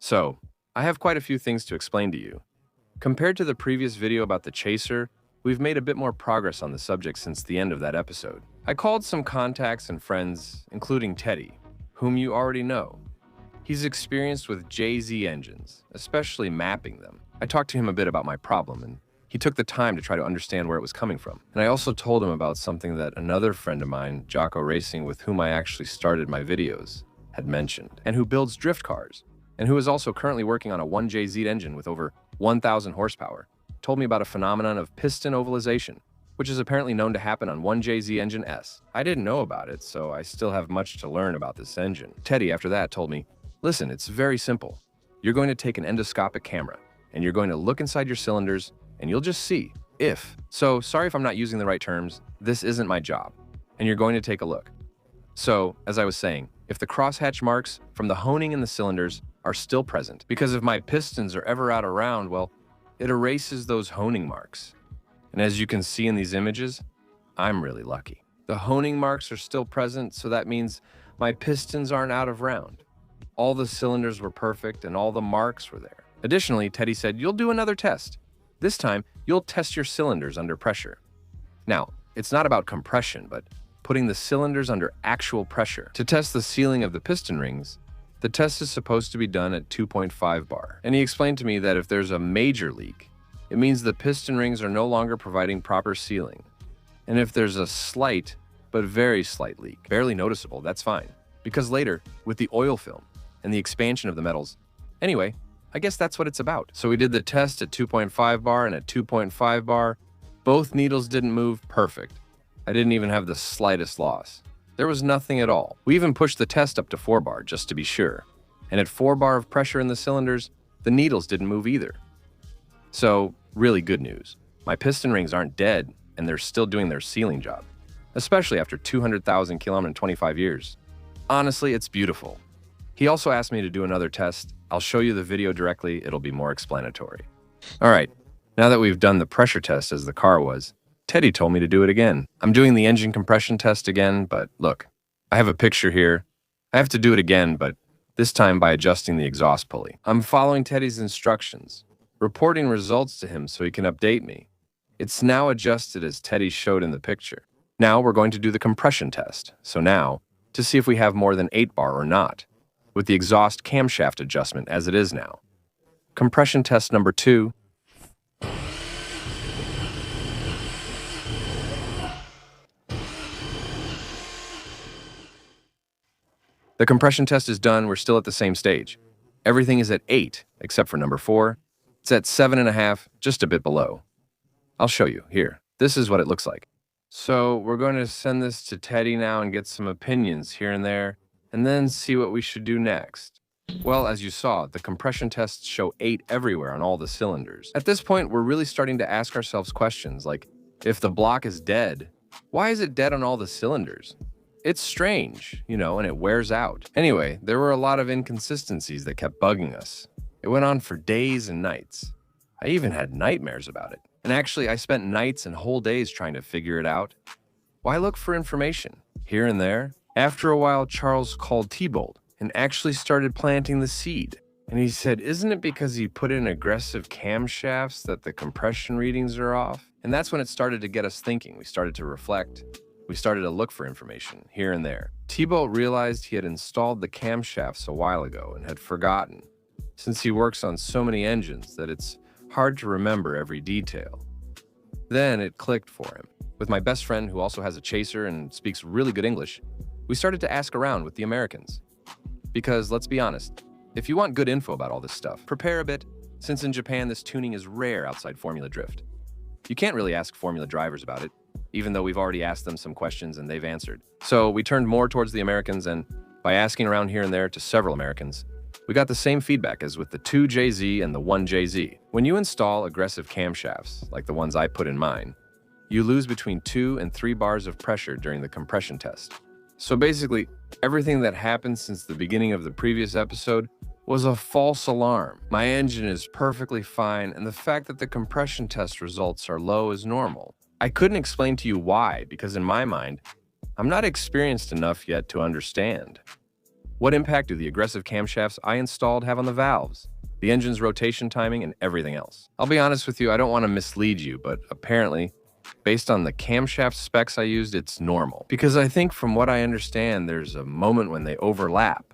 So, I have quite a few things to explain to you. Compared to the previous video about the chaser, we've made a bit more progress on the subject since the end of that episode. I called some contacts and friends, including Teddy, whom you already know. He's experienced with JZ engines, especially mapping them. I talked to him a bit about my problem, and he took the time to try to understand where it was coming from. And I also told him about something that another friend of mine, Jocko Racing, with whom I actually started my videos, had mentioned, and who builds drift cars, and who is also currently working on a 1JZ engine with over 1,000 horsepower, told me about a phenomenon of piston ovalization, which is apparently known to happen on 1JZ engine S. I didn't know about it, so I still have much to learn about this engine. Teddy, after that, told me, listen, it's very simple. You're going to take an endoscopic camera, and you're going to look inside your cylinders, and you'll just see if. So, sorry if I'm not using the right terms, this isn't my job. And you're going to take a look. So, as I was saying, if the crosshatch marks from the honing in the cylinders are still present, because if my pistons are ever out around, well, it erases those honing marks. And as you can see in these images, I'm really lucky. The honing marks are still present, so that means my pistons aren't out of round. All the cylinders were perfect and all the marks were there. Additionally, Teddy said, you'll do another test. This time, you'll test your cylinders under pressure. Now, it's not about compression, but putting the cylinders under actual pressure. To test the sealing of the piston rings, the test is supposed to be done at 2.5 bar. And he explained to me that if there's a major leak, it means the piston rings are no longer providing proper sealing. And if there's a slight, but very slight leak, barely noticeable, that's fine. Because later, with the oil film and the expansion of the metals, anyway, I guess that's what it's about. So we did the test at 2.5 bar and at 2.5 bar, both needles didn't move perfect. I didn't even have the slightest loss. There was nothing at all. We even pushed the test up to 4 bar just to be sure. And at 4 bar of pressure in the cylinders, the needles didn't move either. So, really good news. My piston rings aren't dead and they're still doing their sealing job, especially after 200,000 kilometers in 25 years. Honestly, it's beautiful. He also asked me to do another test. I'll show you the video directly, it'll be more explanatory. Alright, now that we've done the pressure test as the car was, Teddy told me to do it again. I'm doing the engine compression test again, but look, I have a picture here. I have to do it again, but this time by adjusting the exhaust pulley. I'm following Teddy's instructions, reporting results to him so he can update me. It's now adjusted as Teddy showed in the picture. Now we're going to do the compression test. So now, to see if we have more than 8 bar or not, with the exhaust camshaft adjustment as it is now. Compression test number 2. The compression test is done, we're still at the same stage. Everything is at 8, except for number 4. It's at 7.5, just a bit below. I'll show you, here. This is what it looks like. So we're going to send this to Teddy now and get some opinions here and there, and then see what we should do next. Well, as you saw, the compression tests show 8 everywhere on all the cylinders. At this point, we're really starting to ask ourselves questions like, if the block is dead, why is it dead on all the cylinders? It's strange, you know, and it wears out. Anyway, there were a lot of inconsistencies that kept bugging us. It went on for days and nights. I even had nightmares about it. And actually, I spent nights and whole days trying to figure it out. Why look for information? Here and there. After a while, Charles called T-Bolt and actually started planting the seed. And he said, isn't it because he put in aggressive camshafts that the compression readings are off? And that's when it started to get us thinking. We started to reflect. We started to look for information here and there. T-Bolt realized he had installed the camshafts a while ago and had forgotten, since he works on so many engines that it's hard to remember every detail. Then it clicked for him. With my best friend, who also has a chaser and speaks really good English, we started to ask around with the Americans. Because, let's be honest, if you want good info about all this stuff, prepare a bit, since in Japan this tuning is rare outside Formula Drift. You can't really ask Formula drivers about it, even though we've already asked them some questions and they've answered. So we turned more towards the Americans, and by asking around here and there to several Americans, we got the same feedback as with the 2JZ and the 1JZ. When you install aggressive camshafts, like the ones I put in mine, you lose between 2 and 3 bars of pressure during the compression test. So basically, everything that happened since the beginning of the previous episode was a false alarm. My engine is perfectly fine, and the fact that the compression test results are low is normal. I couldn't explain to you why, because in my mind, I'm not experienced enough yet to understand. What impact do the aggressive camshafts I installed have on the valves, the engine's rotation timing, and everything else? I'll be honest with you, I don't want to mislead you, but apparently, based on the camshaft specs I used, it's normal. Because I think from what I understand, there's a moment when they overlap.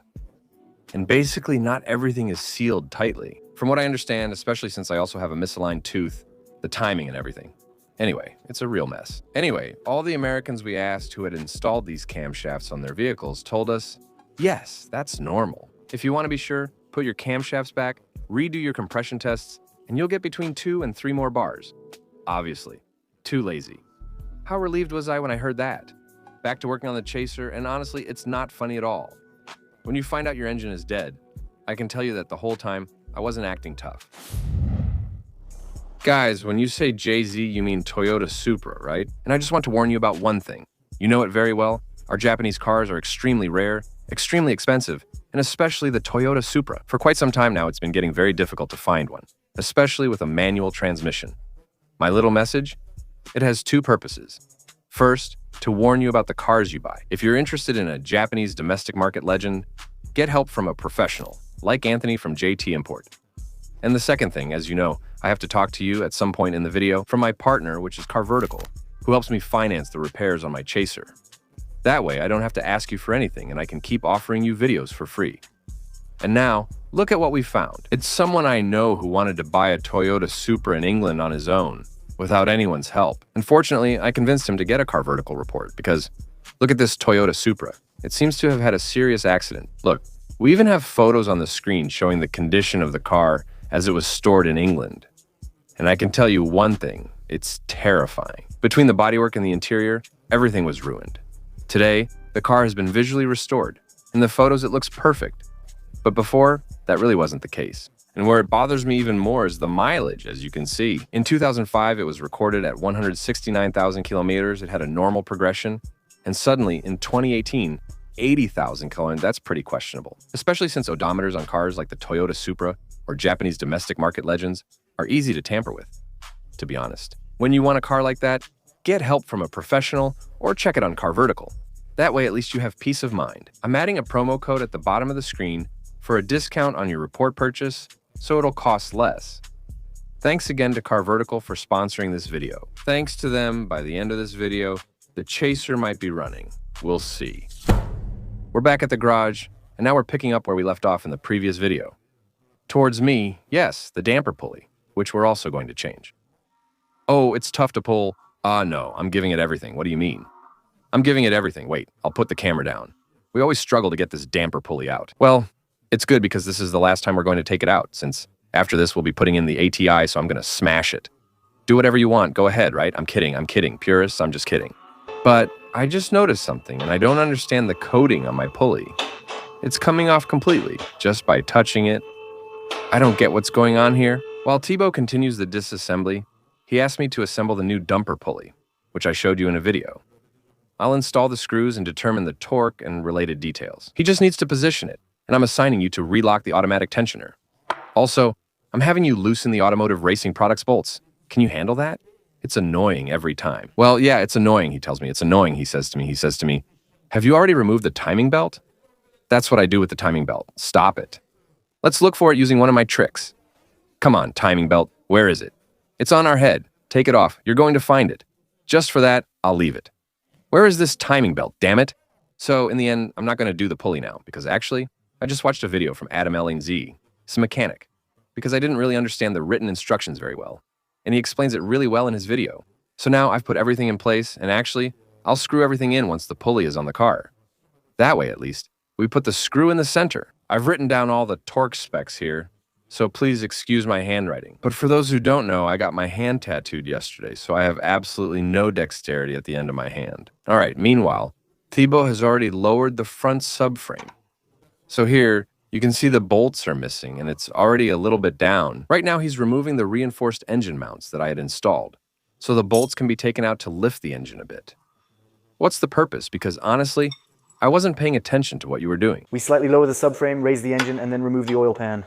And basically not everything is sealed tightly. From what I understand, especially since I also have a misaligned tooth, the timing and everything. Anyway, it's a real mess. Anyway, all the Americans we asked who had installed these camshafts on their vehicles told us, yes, that's normal. If you want to be sure, put your camshafts back, redo your compression tests, and you'll get between 2 and 3 more bars. Obviously, too lazy. How relieved was I when I heard that? Back to working on the Chaser, and honestly, it's not funny at all. When you find out your engine is dead, I can tell you that the whole time, I wasn't acting tough. Guys, when you say Jay-Z, you mean Toyota Supra, right? And I just want to warn you about one thing. You know it very well. Our Japanese cars are extremely rare, extremely expensive, and especially the Toyota Supra. For quite some time now, it's been getting very difficult to find one, especially with a manual transmission. My little message? It has 2 purposes. First, to warn you about the cars you buy. If you're interested in a Japanese domestic market legend, get help from a professional, like Anthony from JT Import. And the second thing, as you know, I have to talk to you at some point in the video from my partner, which is Car Vertical, who helps me finance the repairs on my Chaser. That way, I don't have to ask you for anything and I can keep offering you videos for free. And now, look at what we found. It's someone I know who wanted to buy a Toyota Supra in England on his own, without anyone's help. Unfortunately, I convinced him to get a Car Vertical report because, look at this Toyota Supra. It seems to have had a serious accident. Look, we even have photos on the screen showing the condition of the car as it was stored in England. And I can tell you one thing, it's terrifying. Between the bodywork and the interior, everything was ruined. Today, the car has been visually restored. In the photos, it looks perfect. But before, that really wasn't the case. And where it bothers me even more is the mileage, as you can see. In 2005, it was recorded at 169,000 kilometers. It had a normal progression. And suddenly, in 2018, 80,000 kilometers, that's pretty questionable. Especially since odometers on cars like the Toyota Supra or Japanese domestic market legends are easy to tamper with, to be honest. When you want a car like that, get help from a professional or check it on Car Vertical. That way, at least you have peace of mind. I'm adding a promo code at the bottom of the screen for a discount on your report purchase, so it'll cost less. Thanks again to Car Vertical for sponsoring this video. Thanks to them, by the end of this video, the Chaser might be running. We'll see. We're back at the garage, and now we're picking up where we left off in the previous video. Towards me, yes, the damper pulley, which we're also going to change. Oh, it's tough to pull. No, I'm giving it everything. What do you mean? I'm giving it everything. Wait, I'll put the camera down. We always struggle to get this damper pulley out. Well, it's good because this is the last time we're going to take it out, since after this we'll be putting in the ATI, so I'm going to smash it. Do whatever you want. Go ahead, right? I'm kidding. Purists, I'm just kidding. But I just noticed something, and I don't understand the coating on my pulley. It's coming off completely, just by touching it. I don't get what's going on here. While Thibaut continues the disassembly, he asked me to assemble the new dumper pulley, which I showed you in a video. I'll install the screws and determine the torque and related details. He just needs to position it, and I'm assigning you to relock the automatic tensioner. Also, I'm having you loosen the automotive racing products bolts. Can you handle that? It's annoying every time. Well, yeah, it's annoying, he tells me. It's annoying, he says to me. Have you already removed the timing belt? That's what I do with the timing belt. Stop it. Let's look for it using one of my tricks. Come on, timing belt, where is it? It's on our head. Take it off. You're going to find it. Just for that, I'll leave it. Where is this timing belt, damn it? So in the end, I'm not going to do the pulley now, because actually, I just watched a video from Adam Ellingz, he's a mechanic, because I didn't really understand the written instructions very well, and he explains it really well in his video. So now I've put everything in place, and actually, I'll screw everything in once the pulley is on the car. That way, at least, we put the screw in the center. I've written down all the torque specs here, so please excuse my handwriting. But for those who don't know, I got my hand tattooed yesterday, so I have absolutely no dexterity at the end of my hand. All right, meanwhile, Thibaut has already lowered the front subframe. So here, you can see the bolts are missing, and it's already a little bit down. Right now, he's removing the reinforced engine mounts that I had installed, so the bolts can be taken out to lift the engine a bit. What's the purpose? Because honestly, I wasn't paying attention to what you were doing. We slightly lower the subframe, raise the engine, and then remove the oil pan.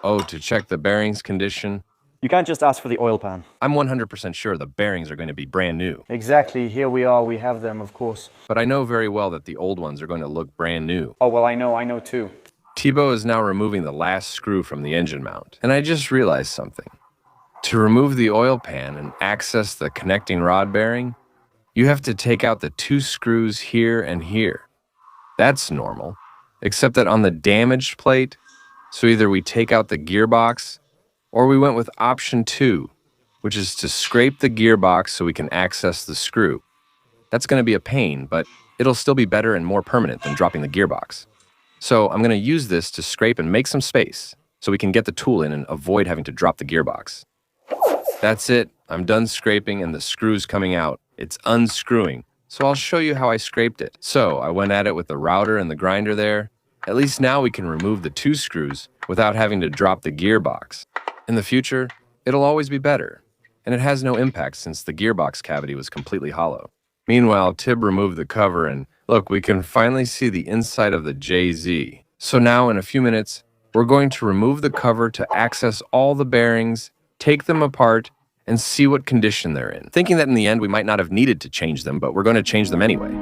Oh, to check the bearings condition. You can't just ask for the oil pan. I'm 100% sure the bearings are going to be brand new. Exactly, here we are, we have them, of course. But I know very well that the old ones are going to look brand new. Oh, well, I know too. Thibaut is now removing the last screw from the engine mount, and I just realized something. To remove the oil pan and access the connecting rod bearing, you have to take out the 2 screws here and here. That's normal, except that on the damaged plate, so either we take out the gearbox, or we went with option 2, which is to scrape the gearbox so we can access the screw. That's going to be a pain, but it'll still be better and more permanent than dropping the gearbox. So I'm going to use this to scrape and make some space so we can get the tool in and avoid having to drop the gearbox. That's it. I'm done scraping and the screw's coming out. It's unscrewing, so I'll show you how I scraped it. So I went at it with the router and the grinder there. At least now we can remove the 2 screws without having to drop the gearbox. In the future, it'll always be better, and it has no impact since the gearbox cavity was completely hollow. Meanwhile, Tib removed the cover and look, we can finally see the inside of the JZ. So now in a few minutes, we're going to remove the cover to access all the bearings, take them apart, and see what condition they're in. Thinking that in the end we might not have needed to change them, but we're going to change them anyway.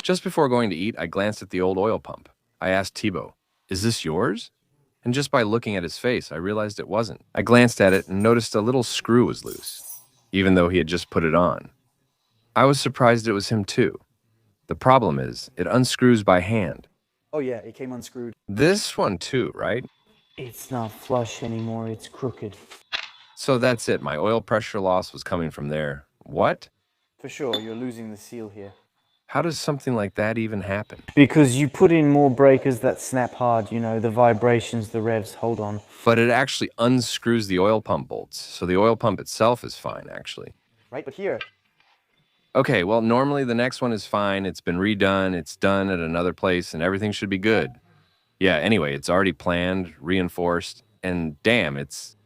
Just before going to eat, I glanced at the old oil pump. I asked Thibaut, "Is this yours?" And just by looking at his face, I realized it wasn't. I glanced at it and noticed a little screw was loose, even though he had just put it on. I was surprised it was him too. The problem is, it unscrews by hand. Oh yeah, it came unscrewed. This one too, right? It's not flush anymore, it's crooked. So that's it, my oil pressure loss was coming from there. What? For sure, you're losing the seal here. How does something like that even happen? Because you put in more breakers that snap hard, you know, the vibrations, the revs, hold on. But it actually unscrews the oil pump bolts, so the oil pump itself is fine, actually. Right, but here. Okay, well, normally the next one is fine. It's been redone, it's done at another place, and everything should be good. Yeah, anyway, it's already planned, reinforced, and damn, it's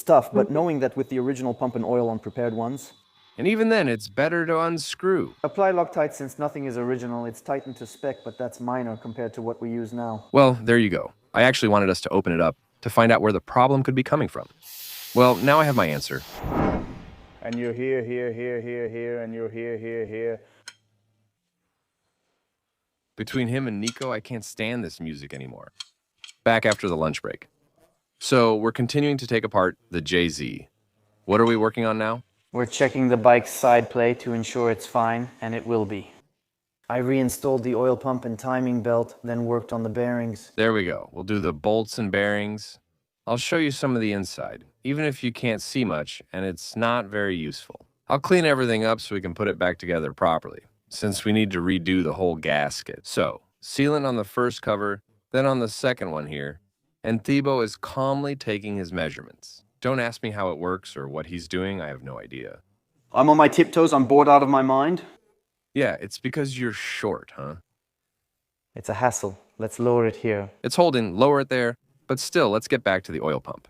tough, but knowing that with the original pump and oil on prepared ones. And even then, it's better to unscrew. Apply Loctite since nothing is original. It's tightened to spec, but that's minor compared to what we use now. Well, there you go. I actually wanted us to open it up to find out where the problem could be coming from. Well, now I have my answer. And you're here, and you're here. Between him and Nico, I can't stand this music anymore. Back after the lunch break. So, we're continuing to take apart the JZ. What are we working on now? We're checking the bike's side plate to ensure it's fine, and it will be. I reinstalled the oil pump and timing belt, then worked on the bearings. There we go. We'll do the bolts and bearings. I'll show you some of the inside, even if you can't see much, and it's not very useful. I'll clean everything up so we can put it back together properly, since we need to redo the whole gasket. So, sealant on the first cover, then on the second one here, and Thibaut is calmly taking his measurements. Don't ask me how it works or what he's doing, I have no idea. I'm on my tiptoes, I'm bored out of my mind. Yeah, it's because you're short, huh? It's a hassle. Let's lower it here. It's holding, lower it there, but still, let's get back to the oil pump.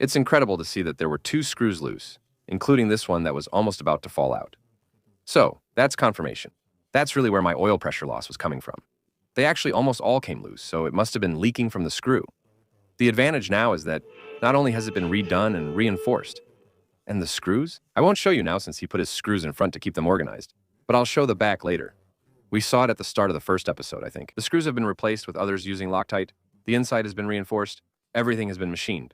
It's incredible to see that there were 2 screws loose, including this one that was almost about to fall out. So, that's confirmation. That's really where my oil pressure loss was coming from. They actually almost all came loose, so it must have been leaking from the screw. The advantage now is that not only has it been redone and reinforced, and the screws? I won't show you now since he put his screws in front to keep them organized, but I'll show the back later. We saw it at the start of the first episode, I think. The screws have been replaced with others using Loctite, the inside has been reinforced, everything has been machined.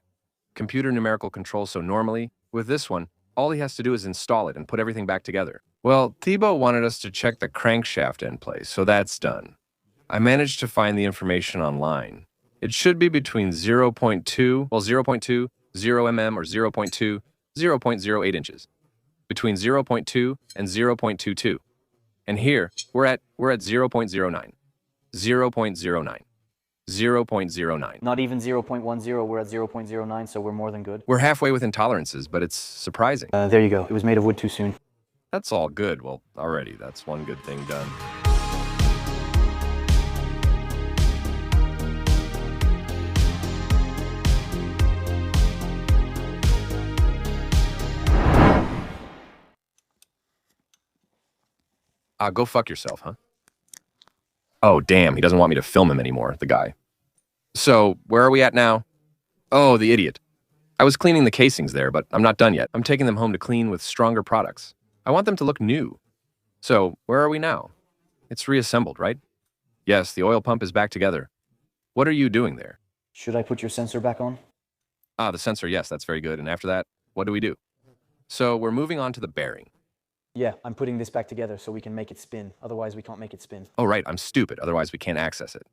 Computer numerical control, so normally, with this one, all he has to do is install it and put everything back together. Well, Thibaut wanted us to check the crankshaft in place, so that's done. I managed to find the information online. It should be between 0.2, 0 mm or 0.2, 0.08 inches. between 0.2 and 0.22. And here, we're at 0.09. 0.09. 0.09. Not even 0.10, we're at 0.09, so we're more than good. We're halfway within tolerances, but it's surprising. There you go. It was made of wood too soon. That's all good. Well, already, that's one good thing done. Go fuck yourself, huh? Oh, damn, he doesn't want me to film him anymore, the guy. So, where are we at now? Oh, the idiot. I was cleaning the casings there, but I'm not done yet. I'm taking them home to clean with stronger products. I want them to look new. So, where are we now? It's reassembled, right? Yes, the oil pump is back together. What are you doing there? Should I put your sensor back on? The sensor, yes, that's very good. And after that, what do we do? So, we're moving on to the bearing. Yeah, I'm putting this back together so we can make it spin. Otherwise, we can't make it spin. Oh, right, I'm stupid. Otherwise, we can't access it.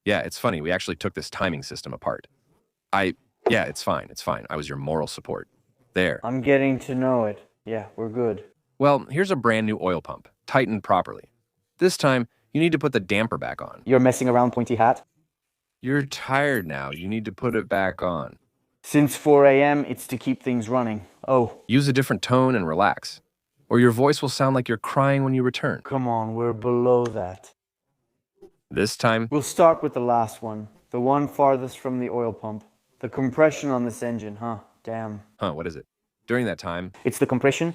Yeah, it's funny. We actually took this timing system apart. Yeah, it's fine. It's fine. I was your moral support. There. I'm getting to know it. Yeah, we're good. Well, here's a brand new oil pump, tightened properly. This time, you need to put the damper back on. You're messing around, pointy hat? You're tired now. You need to put it back on. Since 4 a.m., it's to keep things running. Oh. Use a different tone and relax, or your voice will sound like you're crying when you return. Come on, we're below that. This time, We'll start with the last one. The one farthest from the oil pump. The compression on this engine, huh? Damn. what is it? During that time, It's the compression?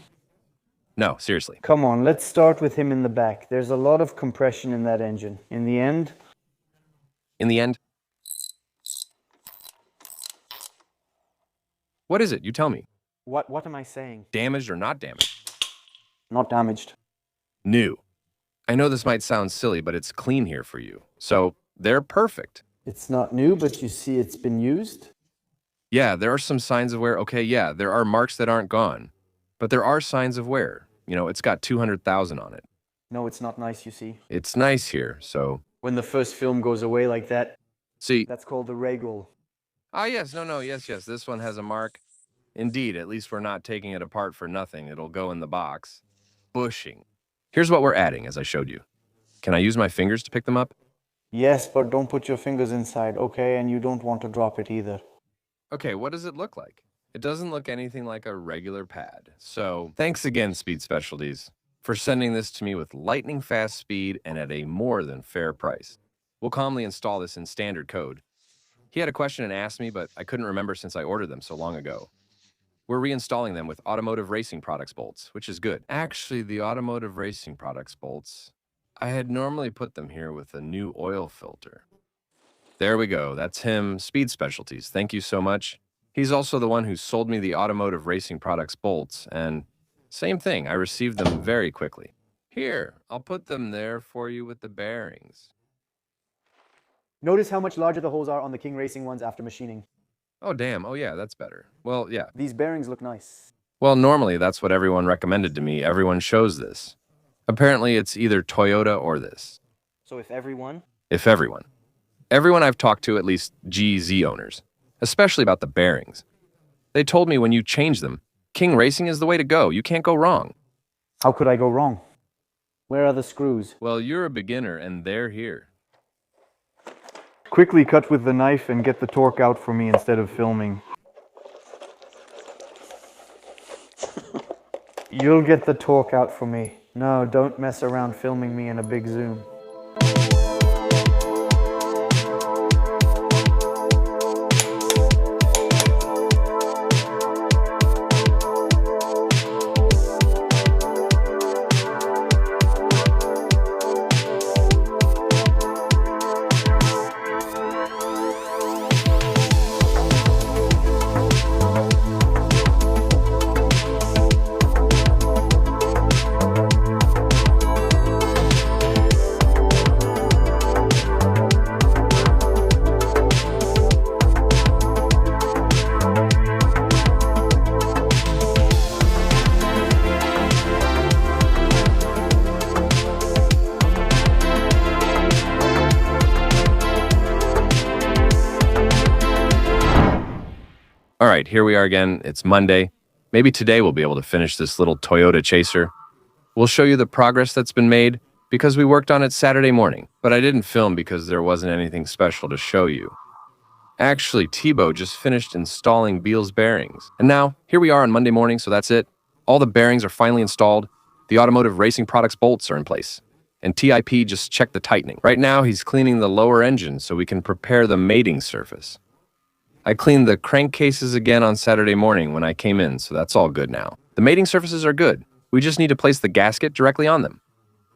no, seriously. Come on, let's start with him in the back. There's a lot of compression in that engine. In the end, what is it? You tell me. what am I saying? Damaged or not damaged? Not damaged. New. I know this might sound silly, but it's clean here for you. So, they're perfect. It's not new, but you see it's been used? Yeah, there are some signs of wear. Okay, yeah, there are marks that aren't gone. But there are signs of wear. You know, it's got 200,000 on it. No, it's not nice, you see. It's nice here, so... When the first film goes away like that, See... that's called the regal. yes, yes, this one has a mark. Indeed, at least we're not taking it apart for nothing. It'll go in the box. Bushing. Here's what we're adding, as I showed you. Can I use my fingers to pick them up? Yes, but don't put your fingers inside, okay? And you don't want to drop it either. Okay, what does it look like? It doesn't look anything like a regular pad. So, thanks again, Speed Specialties, for sending this to me with lightning fast speed and at a more than fair price. We'll calmly install this in standard code. He had a question and asked me, but I couldn't remember since I ordered them so long ago. We're reinstalling them with Automotive Racing Products bolts, which is good. Actually, the Automotive Racing Products bolts, I had normally put them here with a new oil filter. There we go. That's him, Speed Specialties. Thank you so much. He's also the one who sold me the Automotive Racing Products bolts, and same thing, I received them very quickly. Here, I'll put them there for you with the bearings. Notice how much larger the holes are on the King Racing ones after machining. Oh, damn. Oh, yeah, that's better. Well, yeah. These bearings look nice. Well, normally that's what everyone recommended to me. Everyone shows this. Apparently, it's either Toyota or this. So if everyone? If everyone. Everyone I've talked to, at least GZ owners, especially about the bearings. They told me when you change them, King Racing is the way to go. You can't go wrong. How could I go wrong? Where are the screws? Well, you're a beginner, and they're here. Quickly cut with the knife and get the torque out for me instead of filming. You'll get the torque out for me. No, don't mess around filming me in a big zoom. All right, here we are again. It's Monday. Maybe today we'll be able to finish this little Toyota Chaser. We'll show you the progress that's been made because we worked on it Saturday morning, but I didn't film because there wasn't anything special to show you. Actually, Thibaut just finished installing Beal's bearings. And now, here we are on Monday morning, so that's it. All the bearings are finally installed. The automotive racing products bolts are in place. And TIP just checked the tightening. Right now, he's cleaning the lower engine so we can prepare the mating surface. I cleaned the crankcases again on Saturday morning when I came in, so that's all good now. The mating surfaces are good. We just need to place the gasket directly on them.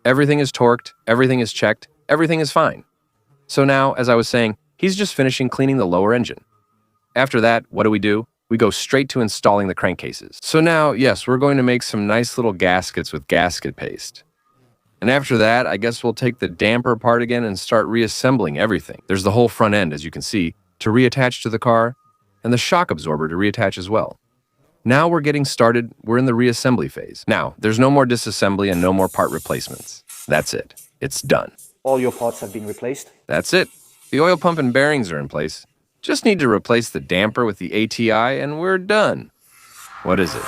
Everything is torqued, everything is checked, everything is fine. So now, as I was saying, he's just finishing cleaning the lower engine. After that, what do? We go straight to installing the crankcases. So now, yes, we're going to make some nice little gaskets with gasket paste. And after that, I guess we'll take the damper apart again and start reassembling everything. There's the whole front end, as you can see, to reattach to the car, and the shock absorber to reattach as well. Now we're getting started. We're in the reassembly phase. Now, there's no more disassembly and no more part replacements. That's it. It's done. All your parts have been replaced? That's it. The oil pump and bearings are in place. Just need to replace the damper with the ATI and we're done. What is it?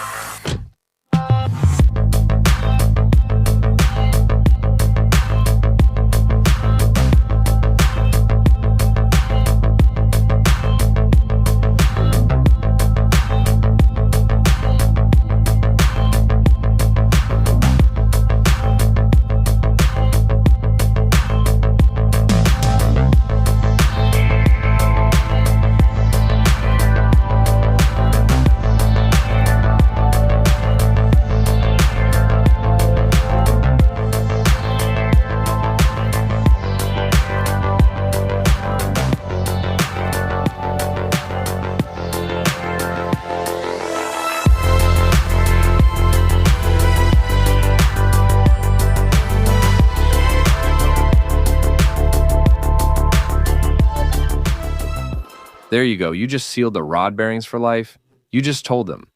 There you go. You just sealed the rod bearings for life. You just told them.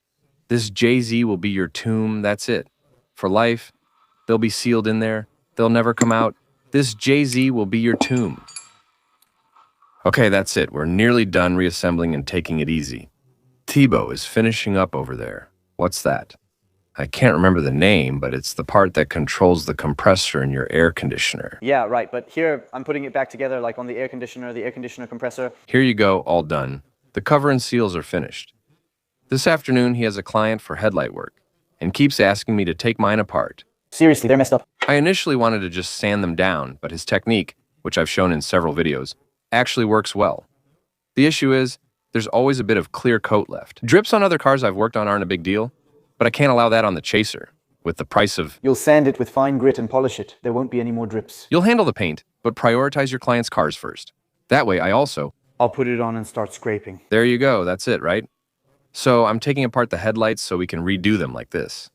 This Jay-Z will be your tomb. That's it. For life, they'll be sealed in there. They'll never come out. This Jay-Z will be your tomb. Okay, that's it. We're nearly done reassembling and taking it easy. Thibaut is finishing up over there. What's that? I can't remember the name, but it's the part that controls the compressor in your air conditioner. Yeah, right, but here I'm putting it back together like on the air conditioner compressor. Here you go, all done. The cover and seals are finished. This afternoon, he has a client for headlight work and keeps asking me to take mine apart. Seriously, they're messed up. I initially wanted to just sand them down, but his technique, which I've shown in several videos, actually works well. The issue is, there's always a bit of clear coat left. Drips on other cars I've worked on aren't a big deal, but I can't allow that on the Chaser. With the price of... You'll sand it with fine grit and polish it. There won't be any more drips. You'll handle the paint, but prioritize your client's cars first. That way, I'll put it on and start scraping. There you go, that's it, right? So I'm taking apart the headlights so we can redo them like this.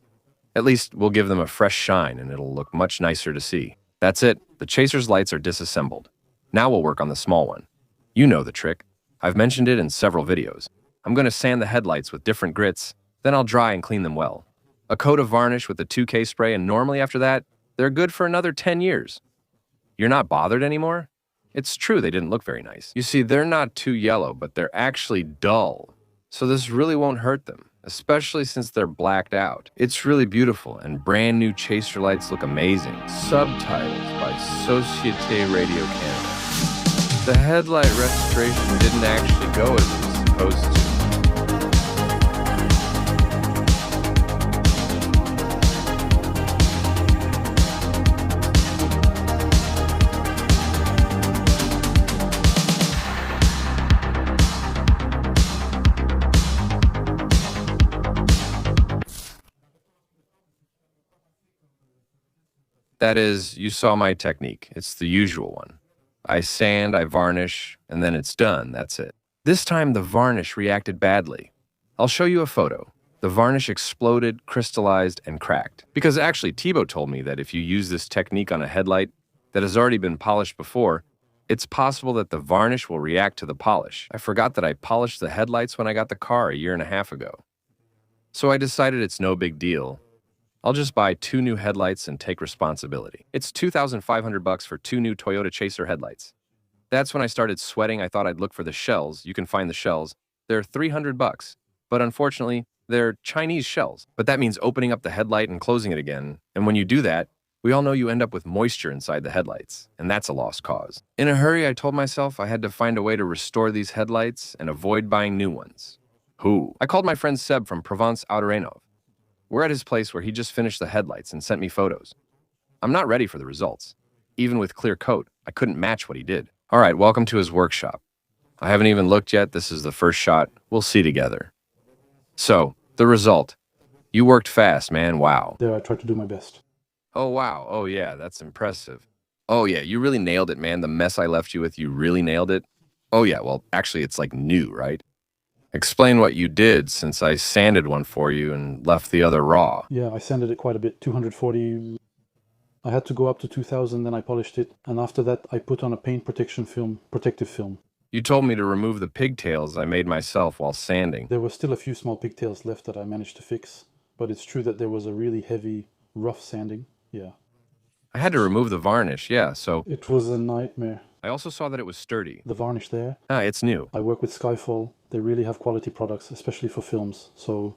At least we'll give them a fresh shine and it'll look much nicer to see. That's it, the Chaser's lights are disassembled. Now we'll work on the small one. You know the trick. I've mentioned it in several videos. I'm going to sand the headlights with different grits, then I'll dry and clean them well. A coat of varnish with the 2K spray, and normally after that, they're good for another 10 years. You're not bothered anymore? It's true they didn't look very nice. You see, they're not too yellow, but they're actually dull. So this really won't hurt them, especially since they're blacked out. It's really beautiful, and brand new Chaser lights look amazing. Subtitles by Société Radio Canada. The headlight restoration didn't actually go as it was supposed to. That is, you saw my technique. It's the usual one. I sand, I varnish, and then it's done. That's it. This time, the varnish reacted badly. I'll show you a photo. The varnish exploded, crystallized, and cracked. Because actually, Thibaut told me that if you use this technique on a headlight that has already been polished before, it's possible that the varnish will react to the polish. I forgot that I polished the headlights when I got the car a year and a half ago. So I decided it's no big deal. I'll just buy 2 new headlights and take responsibility. It's $2,500 for 2 new Toyota Chaser headlights. That's when I started sweating. I thought I'd look for the shells. You can find the shells. They're $300. But unfortunately, They're Chinese shells, but that means opening up the headlight and closing it again. And when you do that, we all know you end up with moisture inside the headlights, and that's a lost cause. In a hurry, I told myself I had to find a way to restore these headlights and avoid buying new ones. Who? I called my friend Seb from Provence Outerenov. We're at his place where he just finished the headlights and sent me photos. I'm not ready for the results. Even with clear coat, I couldn't match what he did. All right, welcome to his workshop. I haven't even looked yet. This is the first shot. We'll see together. So, the result. You worked fast, man. Wow. There, I tried to do my best. Oh, wow. Oh, yeah, that's impressive. Oh, yeah, you really nailed it, man. The mess I left you with, you really nailed it. Oh, yeah, well, actually, it's like new, right? Explain what you did, since I sanded one for you and left the other raw. Yeah, I sanded it quite a bit, 240. I had to go up to 2000, then I polished it, and after that I put on a paint protection film, protective film. You told me to remove the pigtails I made myself while sanding. There were still a few small pigtails left that I managed to fix, but it's true that there was a really heavy, rough sanding, yeah. I had to remove the varnish, yeah, so... It was a nightmare. I also saw that it was sturdy. The varnish there. Ah, it's new. I work with Skyfall. They really have quality products, especially for films, so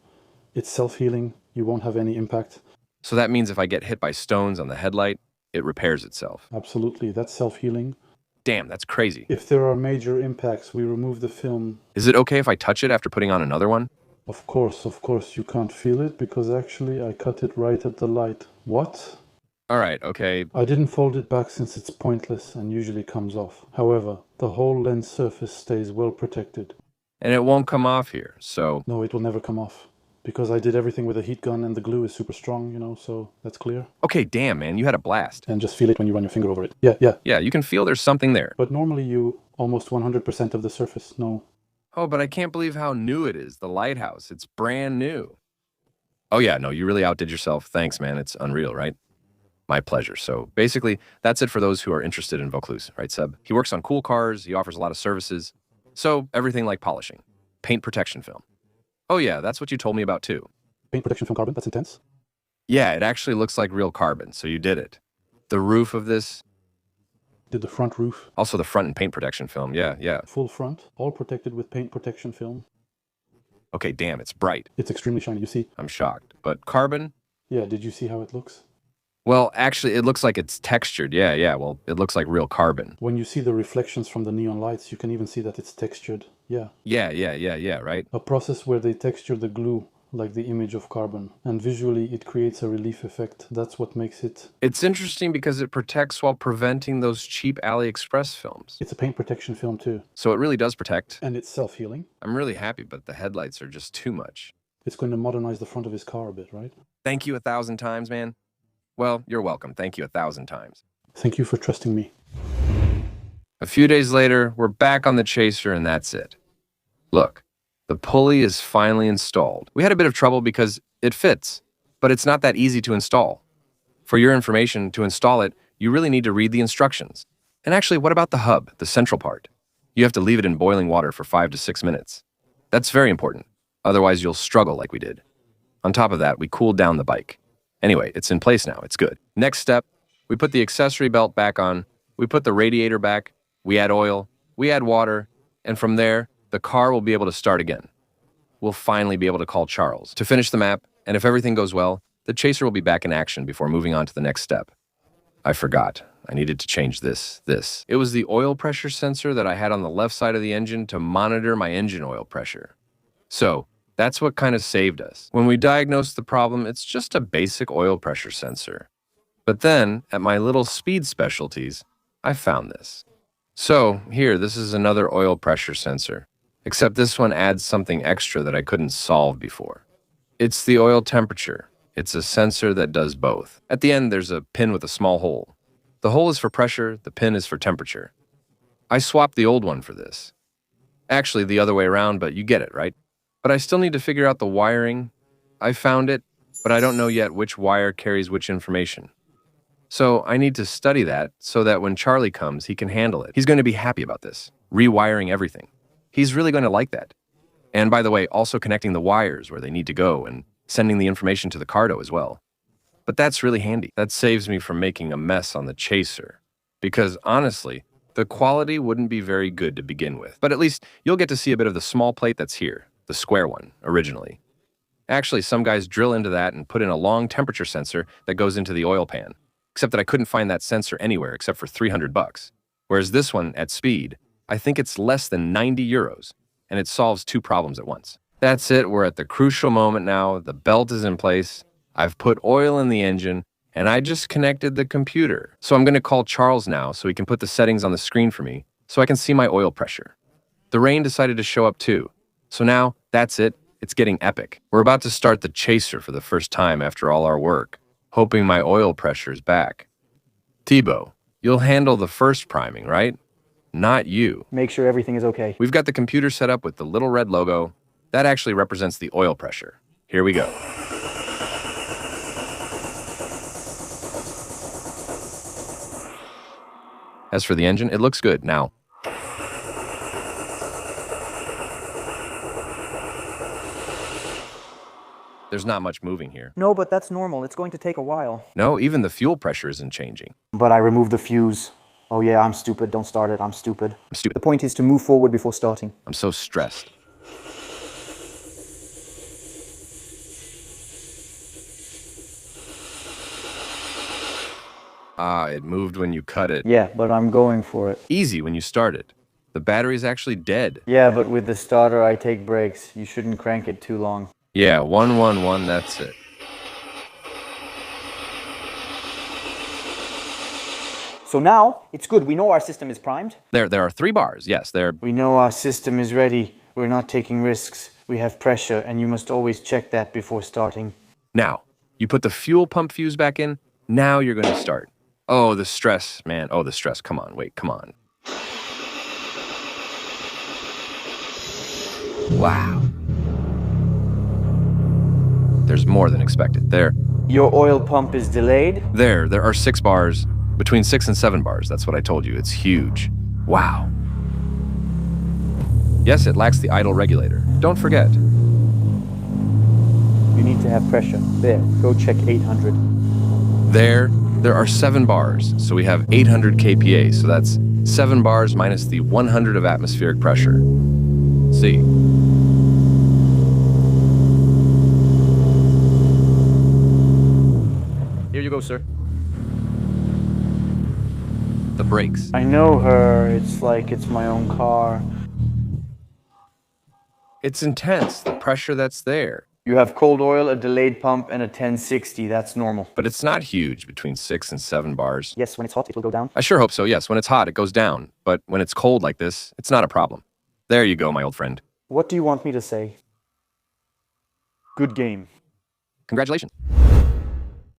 it's self-healing, you won't have any impact. So that means if I get hit by stones on the headlight, it repairs itself. Absolutely, that's self-healing. Damn, that's crazy. If there are major impacts, we remove the film. Is it okay if I touch it after putting on another one? Of course, you can't feel it because actually I cut it right at the light. What? Alright, okay. I didn't fold it back since it's pointless and usually comes off. However, the whole lens surface stays well protected. And it won't come off here, so... No, it will never come off. Because I did everything with a heat gun and the glue is super strong, you know, so that's clear. Okay, damn, man, you had a blast. And just feel it when you run your finger over it. Yeah. Yeah, you can feel there's something there. But normally you almost 100% of the surface, no. Oh, but I can't believe how new it is, the lighthouse. It's brand new. Oh yeah, no, you really outdid yourself. Thanks, man, it's unreal, right? My pleasure. So basically, that's it for those who are interested in Vaucluse, right, Seb? He works on cool cars, he offers a lot of services. So everything like polishing, paint protection film. Oh yeah, that's what you told me about too. Paint protection film carbon, that's intense. Yeah, it actually looks like real carbon, so you did it. The roof of this... Did the front roof. Also the front and paint protection film, yeah. Full front, all protected with paint protection film. Okay, damn, it's bright. It's extremely shiny, you see? I'm shocked. But carbon? Yeah, did you see how it looks? Well, actually, it looks like it's textured. Yeah, well, it looks like real carbon. When you see the reflections from the neon lights, you can even see that it's textured. Yeah. Yeah, right? A process where they texture the glue like the image of carbon, and visually it creates a relief effect. That's what makes it... It's interesting because it protects while preventing those cheap AliExpress films. It's a paint protection film too. So it really does protect. And it's self-healing. I'm really happy, but the headlights are just too much. It's going to modernize the front of his car a bit, right? Thank you 1,000 times, man. Well, you're welcome. Thank you 1,000 times. Thank you for trusting me. A few days later, we're back on the chaser and that's it. Look, the pulley is finally installed. We had a bit of trouble because it fits, but it's not that easy to install. For your information, to install it, you really need to read the instructions. And actually, what about the hub, the central part? You have to leave it in boiling water for 5 to 6 minutes. That's very important. Otherwise, you'll struggle like we did. On top of that, we cooled down the bike. Anyway, it's in place now. It's good. Next step, we put the accessory belt back on. We put the radiator back. We add oil. We add water. And from there, the car will be able to start again. We'll finally be able to call Charles to finish the map, and if everything goes well, the chaser will be back in action before moving on to the next step. I forgot. I needed to change this. It was the oil pressure sensor that I had on the left side of the engine to monitor my engine oil pressure. So, that's what kind of saved us. When we diagnosed the problem, it's just a basic oil pressure sensor. But then, at my little speed specialties, I found this. So, here, this is another oil pressure sensor. Except this one adds something extra that I couldn't solve before. It's the oil temperature. It's a sensor that does both. At the end, there's a pin with a small hole. The hole is for pressure, the pin is for temperature. I swapped the old one for this. Actually, the other way around, but you get it, right? But I still need to figure out the wiring. I found it, but I don't know yet which wire carries which information. So I need to study that so that when Charlie comes, he can handle it. He's going to be happy about this, rewiring everything. He's really going to like that. And by the way, also connecting the wires where they need to go and sending the information to the Cardo as well. But that's really handy. That saves me from making a mess on the chaser. Because honestly, the quality wouldn't be very good to begin with. But at least you'll get to see a bit of the small plate that's here, the square one, originally. Actually, some guys drill into that and put in a long temperature sensor that goes into the oil pan. Except that I couldn't find that sensor anywhere except for 300 bucks. Whereas this one, at speed, I think it's less than 90 euros, and it solves two problems at once. That's it, we're at the crucial moment now. The belt is in place, I've put oil in the engine, and I just connected the computer. So I'm gonna call Charles now so he can put the settings on the screen for me so I can see my oil pressure. The rain decided to show up too. So now, that's it. It's getting epic. We're about to start the chaser for the first time after all our work, hoping my oil pressure's back. Thibaut, you'll handle the first priming, right? Not you. Make sure everything is okay. We've got the computer set up with the little red logo. That actually represents the oil pressure. Here we go. As for the engine, it looks good now. There's not much moving here. No, but that's normal. It's going to take a while. No, even the fuel pressure isn't changing. But I removed the fuse. Oh yeah, I'm stupid. Don't start it. I'm stupid. I'm stupid. The point is to move forward before starting. I'm so stressed. Ah, it moved when you cut it. Yeah, but I'm going for it. Easy when you start it. The battery's actually dead. Yeah, but with the starter, I take breaks. You shouldn't crank it too long. Yeah, 111, that's it. So now, it's good. We know our system is primed. There are 3 bars. Yes, there. We know our system is ready. We're not taking risks. We have pressure, and you must always check that before starting. Now, you put the fuel pump fuse back in. Now you're going to start. Oh, the stress, man. Oh, the stress. Come on, wait, come on. Wow. There's more than expected. There Your oil pump is delayed? There are 6 bars. Between 6 and 7 bars. That's what I told you. It's huge. Wow. Yes, it lacks the idle regulator. Don't forget. You need to have pressure. There, go check 800. There are 7 bars. So we have 800 kPa. So that's 7 bars minus the 100 of atmospheric pressure. See. Here you go, sir. The brakes. I know her. It's like it's my own car. It's intense, the pressure that's there. You have cold oil, a delayed pump, and a 1060. That's normal. But it's not huge between 6 and 7 bars. Yes, when it's hot, it will go down. I sure hope so, yes. When it's hot, it goes down. But when it's cold like this, it's not a problem. There you go, my old friend. What do you want me to say? Good game. Congratulations.